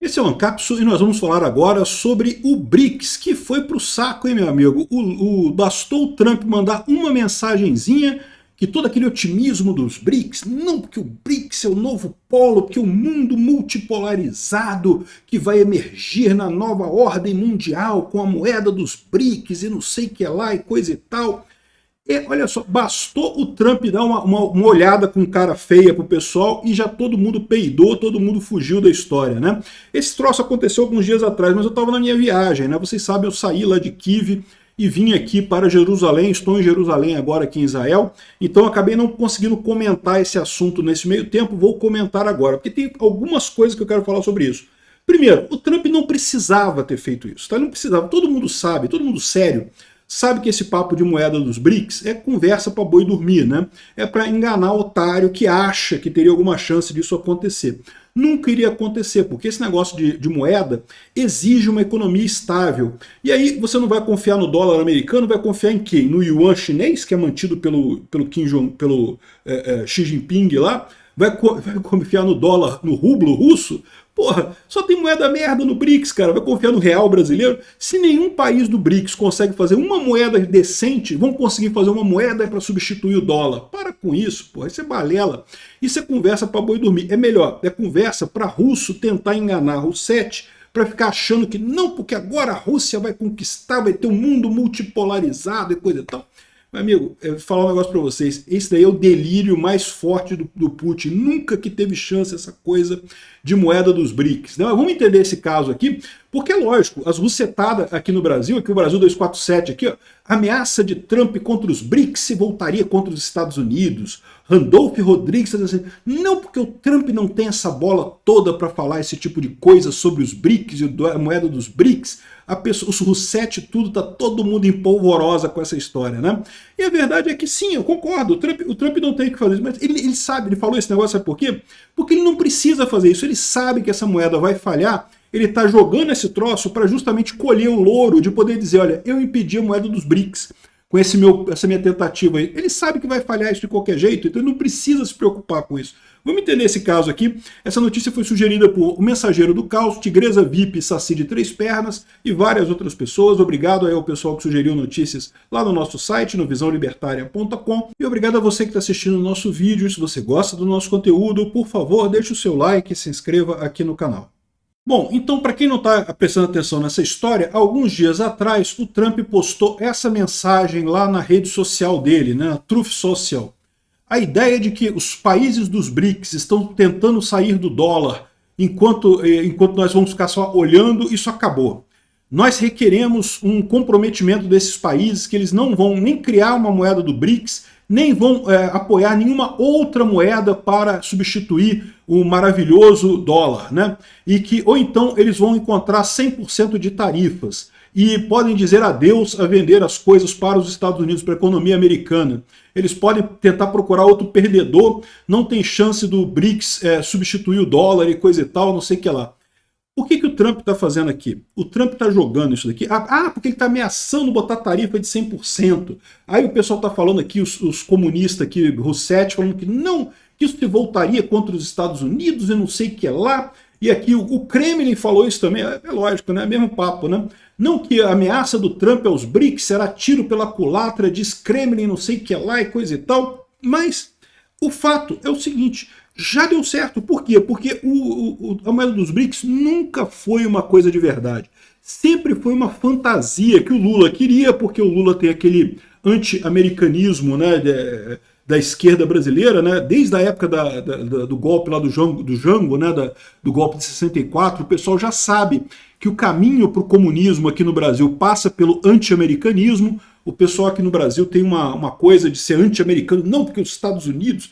Esse é o Ancapsu e nós vamos falar agora sobre o BRICS, que foi para o saco, hein, meu amigo? Bastou o Trump mandar uma mensagenzinha que todo aquele otimismo dos BRICS, não, porque o BRICS é o novo polo, porque o mundo multipolarizado que vai emergir na nova ordem mundial com a moeda dos BRICS e não sei o que lá e coisa e tal. E olha só, bastou o Trump dar uma olhada com cara feia pro pessoal e já todo mundo peidou, todo mundo fugiu da história, né? Esse troço aconteceu alguns dias atrás, mas eu estava na minha viagem, né? Vocês sabem, eu saí lá de Kiev e vim aqui para Jerusalém, estou em Jerusalém agora aqui em Israel, então acabei não conseguindo comentar esse assunto nesse meio tempo, vou comentar agora, porque tem algumas coisas que eu quero falar sobre isso. Primeiro, o Trump não precisava ter feito isso, tá? Ele não precisava, todo mundo sabe, todo mundo sério, sabe que esse papo de moeda dos BRICS é conversa para boi dormir, né? É para enganar o otário que acha que teria alguma chance disso acontecer. Nunca iria acontecer, porque esse negócio de moeda exige uma economia estável. E aí você não vai confiar no dólar americano, vai confiar em quem? No yuan chinês, que é mantido pelo Xi Jinping lá? Vai confiar no dólar, no rublo russo? Porra, só tem moeda merda no BRICS, cara. Vai confiar no real brasileiro? Se nenhum país do BRICS consegue fazer uma moeda decente, vão conseguir fazer uma moeda para substituir o dólar. Para com isso, porra. Isso é balela. Isso é conversa para boi dormir. É melhor, é conversa para russo tentar enganar a Rousseff para ficar achando que não, porque agora a Rússia vai conquistar, vai ter um mundo multipolarizado e coisa e tal. Meu amigo, eu vou falar um negócio para vocês, esse daí é o delírio mais forte do Putin, nunca que teve chance essa coisa de moeda dos BRICS. Né? Mas vamos entender esse caso aqui, porque é lógico, as russetadas aqui no Brasil, aqui o Brasil 247, aqui, ó, ameaça de Trump contra os BRICS se voltaria contra os Estados Unidos. Randolph Rodrigues está dizendo assim, não, porque o Trump não tem essa bola toda para falar esse tipo de coisa sobre os BRICS e a moeda dos BRICS. Os Rousseff, tudo, tá todo mundo em polvorosa com essa história, né? E a verdade é que sim, eu concordo, o Trump não tem que fazer isso, mas ele sabe, ele falou esse negócio, sabe por quê? Porque ele não precisa fazer isso, ele sabe que essa moeda vai falhar, ele está jogando esse troço para justamente colher o louro de poder dizer, olha, eu impedi a moeda dos BRICS com essa minha tentativa aí. Ele sabe que vai falhar isso de qualquer jeito, então ele não precisa se preocupar com isso. Vamos entender esse caso aqui. Essa notícia foi sugerida por O Mensageiro do Caos, Tigresa VIP, Saci de Três Pernas e várias outras pessoas. Obrigado aí ao pessoal que sugeriu notícias lá no nosso site, no visãolibertaria.com. E obrigado a você que está assistindo o nosso vídeo. Se você gosta do nosso conteúdo, por favor, deixe o seu like e se inscreva aqui no canal. Bom, então para quem não está prestando atenção nessa história, alguns dias atrás o Trump postou essa mensagem lá na rede social dele, né, na Truth Social. A ideia de que os países dos BRICS estão tentando sair do dólar enquanto nós vamos ficar só olhando, isso acabou. Nós requeremos um comprometimento desses países que eles não vão nem criar uma moeda do BRICS, nem vão apoiar nenhuma outra moeda para substituir o maravilhoso dólar, né? Ou então eles vão encontrar 100% de tarifas e podem dizer adeus a vender as coisas para os Estados Unidos, para a economia americana. Eles podem tentar procurar outro perdedor, não tem chance do BRICS substituir o dólar e coisa e tal, não sei o que lá. O que o Trump está fazendo aqui? O Trump está jogando isso daqui. Porque ele está ameaçando botar tarifa de 100%. Aí o pessoal está falando aqui, os comunistas aqui, Rousseff, falando que não, que isso se voltaria contra os Estados Unidos e não sei o que lá. E aqui o Kremlin falou isso também, é lógico, né? É mesmo papo, né? Não, que a ameaça do Trump aos BRICS será tiro pela culatra, diz Kremlin, não sei o que lá e coisa e tal. Mas o fato é o seguinte, já deu certo. Por quê? Porque a moeda dos BRICS nunca foi uma coisa de verdade. Sempre foi uma fantasia que o Lula queria, porque o Lula tem aquele anti-americanismo, né, da esquerda brasileira, né, desde a época do golpe lá do Jango, né, do golpe de 64, o pessoal já sabe que o caminho para o comunismo aqui no Brasil passa pelo anti-americanismo. O pessoal aqui no Brasil tem uma coisa de ser anti-americano, não porque os Estados Unidos...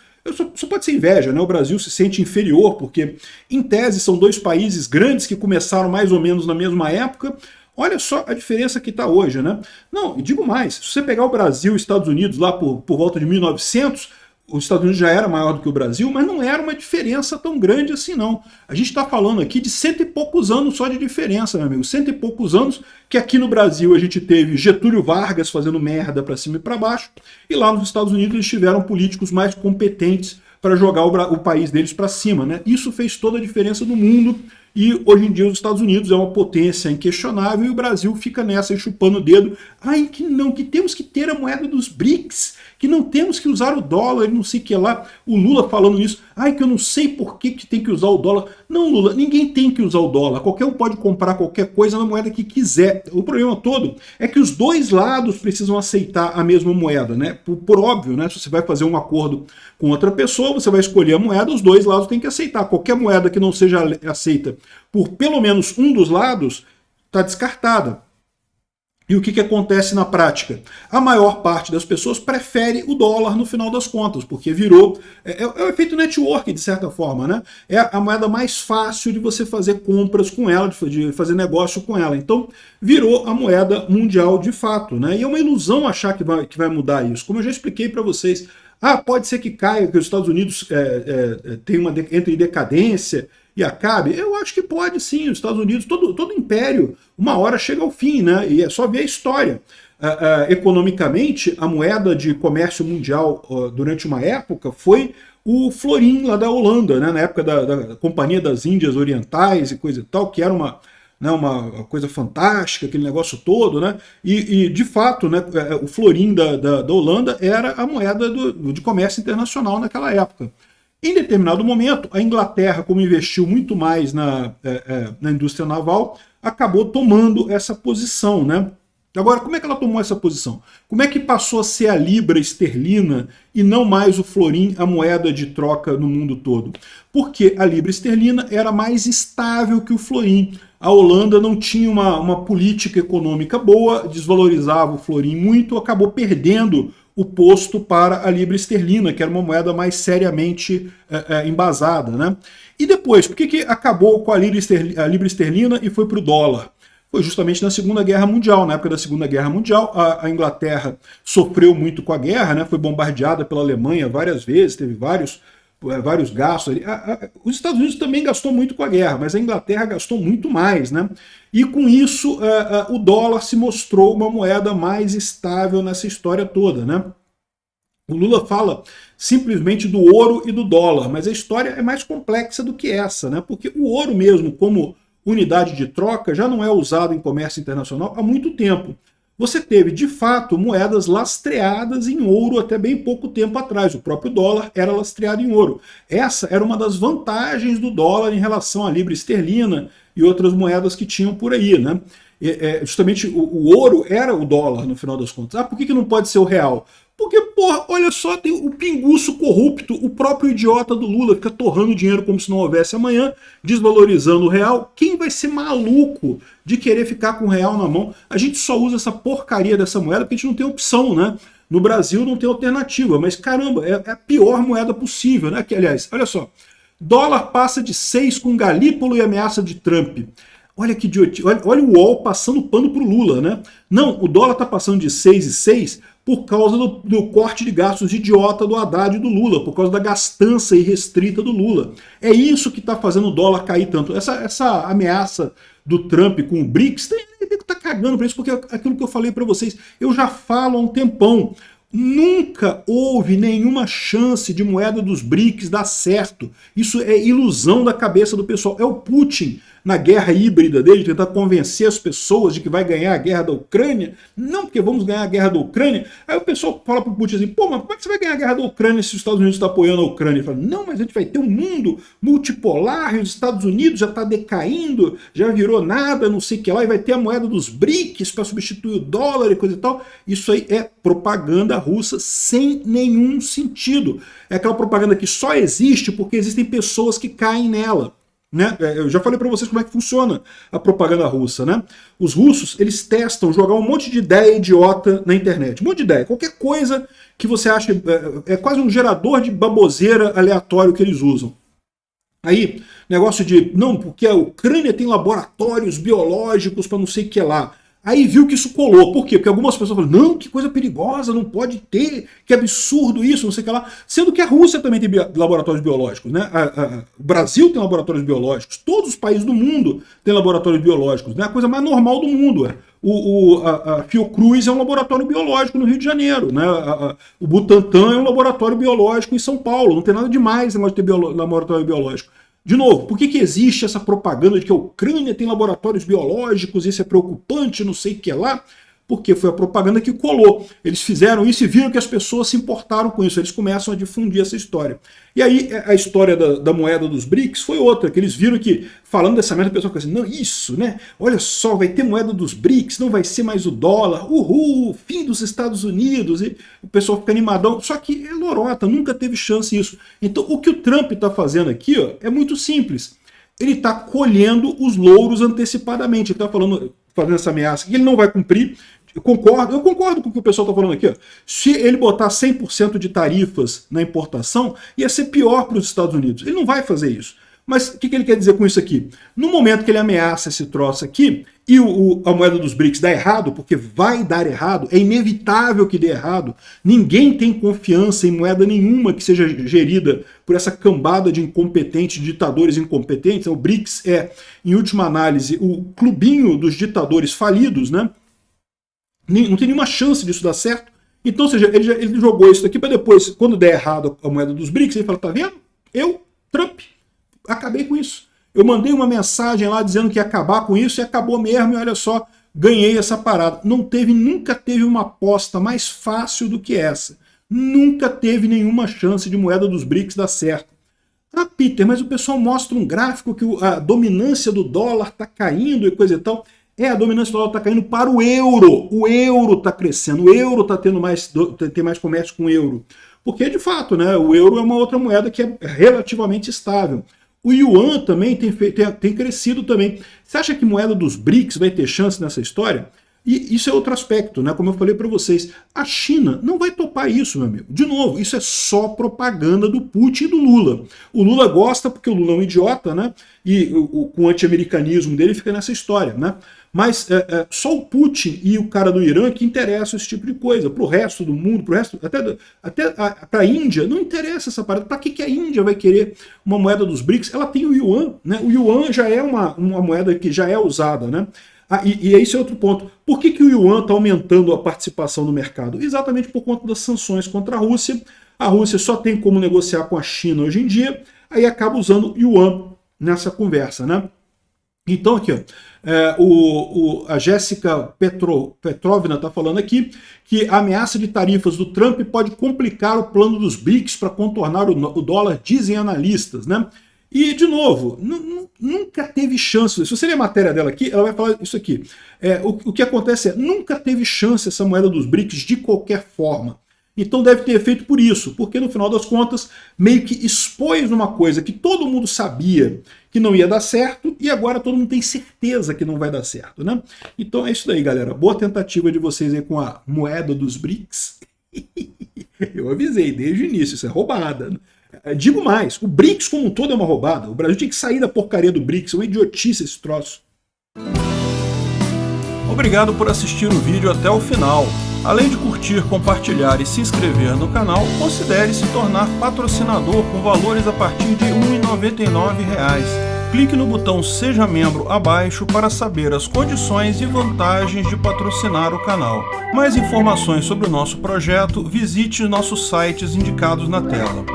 Só pode ser inveja, né? O Brasil se sente inferior, porque, em tese, são dois países grandes que começaram mais ou menos na mesma época. Olha só a diferença que está hoje, né? Não, e digo mais, se você pegar o Brasil e os Estados Unidos lá por volta de 1900, os Estados Unidos já era maior do que o Brasil, mas não era uma diferença tão grande assim, não. A gente está falando aqui de 100 e poucos anos só de diferença, meu amigo. 100 e poucos anos que aqui no Brasil a gente teve Getúlio Vargas fazendo merda para cima e para baixo, e lá nos Estados Unidos eles tiveram políticos mais competentes para jogar o país deles para cima, né? Isso fez toda a diferença do mundo. e hoje em dia os Estados Unidos é uma potência inquestionável e o Brasil fica nessa e chupando o dedo. Ai, que não, que temos que ter a moeda dos BRICS, que não temos que usar o dólar, não sei o que lá. O Lula falando isso, ai, que eu não sei por que tem que usar o dólar. Não, Lula, ninguém tem que usar o dólar. Qualquer um pode comprar qualquer coisa na moeda que quiser. O problema todo é que os dois lados precisam aceitar a mesma moeda, né? Por óbvio, né? Se você vai fazer um acordo com outra pessoa, você vai escolher a moeda, os dois lados têm que aceitar. Qualquer moeda que não seja aceita por pelo menos um dos lados está descartada. E o que acontece na prática? A maior parte das pessoas prefere o dólar no final das contas, porque virou... É o efeito network, de certa forma, né? É a moeda mais fácil de você fazer compras com ela, de fazer negócio com ela. Então, virou a moeda mundial de fato, né? E é uma ilusão achar que vai mudar isso. Como eu já expliquei para vocês, pode ser que caia, que os Estados Unidos entre em decadência e acabe. Eu acho que pode sim, os Estados Unidos, todo império, uma hora chega ao fim, né? E é só ver a história. Economicamente, a moeda de comércio mundial durante uma época foi o florim lá da Holanda, né? Na época da Companhia das Índias Orientais e coisa e tal, que era uma coisa fantástica, aquele negócio todo, né? E de fato, né, o florim da Holanda era a moeda de comércio internacional naquela época. Em determinado momento, a Inglaterra, como investiu muito mais na indústria naval, acabou tomando essa posição, né? Agora, como é que ela tomou essa posição? Como é que passou a ser a libra esterlina e não mais o florim, a moeda de troca no mundo todo? Porque a libra esterlina era mais estável que o florim. A Holanda não tinha uma política econômica boa, desvalorizava o florim muito, acabou perdendo o posto para a libra esterlina, que era uma moeda mais seriamente embasada, né? E depois, por que acabou com a libra esterlina e foi para o dólar? Foi justamente na Segunda Guerra Mundial. Na época da Segunda Guerra Mundial, a Inglaterra sofreu muito com a guerra, né? Foi bombardeada pela Alemanha várias vezes, teve vários gastos ali. Os Estados Unidos também gastou muito com a guerra, mas a Inglaterra gastou muito mais, né? E com isso, o dólar se mostrou uma moeda mais estável nessa história toda, né? O Lula fala simplesmente do ouro e do dólar, mas a história é mais complexa do que essa, né? Porque o ouro mesmo, como unidade de troca, já não é usado em comércio internacional há muito tempo. Você teve, de fato, moedas lastreadas em ouro até bem pouco tempo atrás. O próprio dólar era lastreado em ouro. Essa era uma das vantagens do dólar em relação à libra esterlina e outras moedas que tinham por aí, né? Justamente o ouro era o dólar, no final das contas. Por que não pode ser o real? Porque, porra, olha só, tem o pinguço corrupto, o próprio idiota do Lula fica torrando dinheiro como se não houvesse amanhã, desvalorizando o real. Quem vai ser maluco de querer ficar com o real na mão? A gente só usa essa porcaria dessa moeda porque a gente não tem opção, né? No Brasil não tem alternativa, mas caramba, é a pior moeda possível, né? Que, aliás, olha só, dólar passa de 6 com Galípolo e ameaça de Trump. Olha que idiotice, olha o UOL passando pano pro Lula, né? Não, o dólar tá passando de 6,6 por causa do corte de gastos idiota do Haddad e do Lula, por causa da gastança irrestrita do Lula. É isso que está fazendo o dólar cair tanto. Essa ameaça do Trump com o BRICS, tem que tá cagando para isso, porque é aquilo que eu falei para vocês, eu já falo há um tempão. Nunca houve nenhuma chance de moeda dos BRICS dar certo. Isso é ilusão da cabeça do pessoal. É o Putin, na guerra híbrida dele, tentar convencer as pessoas de que vai ganhar a guerra da Ucrânia. Não, porque vamos ganhar a guerra da Ucrânia. Aí o pessoal fala pro Putin assim, pô, mas como é que você vai ganhar a guerra da Ucrânia se os Estados Unidos estão apoiando a Ucrânia? Ele fala, não, mas a gente vai ter um mundo multipolar e os Estados Unidos já está decaindo, já virou nada, não sei o que lá, e vai ter a moeda dos BRICS para substituir o dólar e coisa e tal. Isso aí é propaganda russa sem nenhum sentido. É aquela propaganda que só existe porque existem pessoas que caem nela. Né? Eu já falei para vocês como é que funciona a propaganda russa, né? Os russos, eles testam jogar um monte de ideia idiota na internet, um monte de ideia, qualquer coisa que você acha, é quase um gerador de baboseira aleatório que eles usam. Aí, negócio de, não, porque a Ucrânia tem laboratórios biológicos para não sei o que lá. Aí viu que isso colou. Por quê? Porque algumas pessoas falam, não, que coisa perigosa, não pode ter, que absurdo isso, não sei o que lá. Sendo que a Rússia também tem laboratórios biológicos, né? O Brasil tem laboratórios biológicos, todos os países do mundo têm laboratórios biológicos, né? A coisa mais normal do mundo. A Fiocruz é um laboratório biológico no Rio de Janeiro, né? O Butantan é um laboratório biológico em São Paulo, não tem nada demais de ter laboratório biológico. De novo, por que existe essa propaganda de que a Ucrânia tem laboratórios biológicos, isso é preocupante, não sei o que lá? Porque foi a propaganda que colou. Eles fizeram isso e viram que as pessoas se importaram com isso. Eles começam a difundir essa história. E aí a história da moeda dos BRICS foi outra, que eles viram que, falando dessa merda, o pessoal fica assim, não, isso, né? Olha só, vai ter moeda dos BRICS, não vai ser mais o dólar, uhul, fim dos Estados Unidos. E o pessoal fica animadão. Só que é lorota, nunca teve chance isso. Então o que o Trump está fazendo aqui, ó, é muito simples. Ele está colhendo os louros antecipadamente. Ele está fazendo essa ameaça que ele não vai cumprir. Eu concordo com o que o pessoal está falando aqui. Ó. Se ele botar 100% de tarifas na importação, ia ser pior para os Estados Unidos. Ele não vai fazer isso. Mas o que ele quer dizer com isso aqui? No momento que ele ameaça esse troço aqui, e a moeda dos BRICS dá errado, porque vai dar errado, é inevitável que dê errado, ninguém tem confiança em moeda nenhuma que seja gerida por essa cambada de incompetentes, de ditadores incompetentes. O BRICS é, em última análise, o clubinho dos ditadores falidos, né? Não tem nenhuma chance disso dar certo. Então, ou seja, ele jogou isso aqui para depois, quando der errado a moeda dos BRICS, ele fala, tá vendo? Eu, Trump, acabei com isso. Eu mandei uma mensagem lá dizendo que ia acabar com isso e acabou mesmo, e olha só, ganhei essa parada. Nunca teve uma aposta mais fácil do que essa. Nunca teve nenhuma chance de moeda dos BRICS dar certo. Ah, Peter, mas o pessoal mostra um gráfico que a dominância do dólar está caindo e coisa e tal. A dominância do dólar está caindo para o euro. O euro está crescendo, o euro está tendo tem mais comércio com o euro. Porque, de fato, né, o euro é uma outra moeda que é relativamente estável. O yuan também tem crescido também. Você acha que moeda dos BRICS vai ter chance nessa história? E isso é outro aspecto, né? Como eu falei para vocês, a China não vai topar isso, meu amigo. De novo, isso é só propaganda do Putin e do Lula. O Lula gosta porque o Lula é um idiota, né? E com o anti-americanismo dele fica nessa história, né? Mas só o Putin e o cara do Irã que interessam esse tipo de coisa. Para o resto do mundo, até para a Índia, não interessa essa parada. Para que a Índia vai querer uma moeda dos BRICS? Ela tem o yuan, né? O yuan já é uma moeda que já é usada, né? E esse é outro ponto. Por que o yuan está aumentando a participação no mercado? Exatamente por conta das sanções contra a Rússia. A Rússia só tem como negociar com a China hoje em dia, aí acaba usando o yuan nessa conversa, né? Então aqui, ó, a Jéssica Petrovna está falando aqui que a ameaça de tarifas do Trump pode complicar o plano dos BRICS para contornar o dólar, dizem analistas, né? E, de novo, nunca teve chance. Se você ler a matéria dela aqui, ela vai falar isso aqui. O que acontece nunca teve chance essa moeda dos BRICS de qualquer forma. Então deve ter feito por isso, porque no final das contas meio que expôs uma coisa que todo mundo sabia que não ia dar certo e agora todo mundo tem certeza que não vai dar certo, né? Então é isso daí, galera. Boa tentativa de vocês aí com a moeda dos BRICS. Eu avisei desde o início, isso é roubada. Digo mais, o BRICS como um todo é uma roubada. O Brasil tinha que sair da porcaria do BRICS, é uma idiotice esse troço. Obrigado por assistir o vídeo até o final. Além de curtir, compartilhar e se inscrever no canal, considere se tornar patrocinador com valores a partir de R$ 1,99. Clique no botão Seja Membro abaixo para saber as condições e vantagens de patrocinar o canal. Mais informações sobre o nosso projeto, visite nossos sites indicados na tela.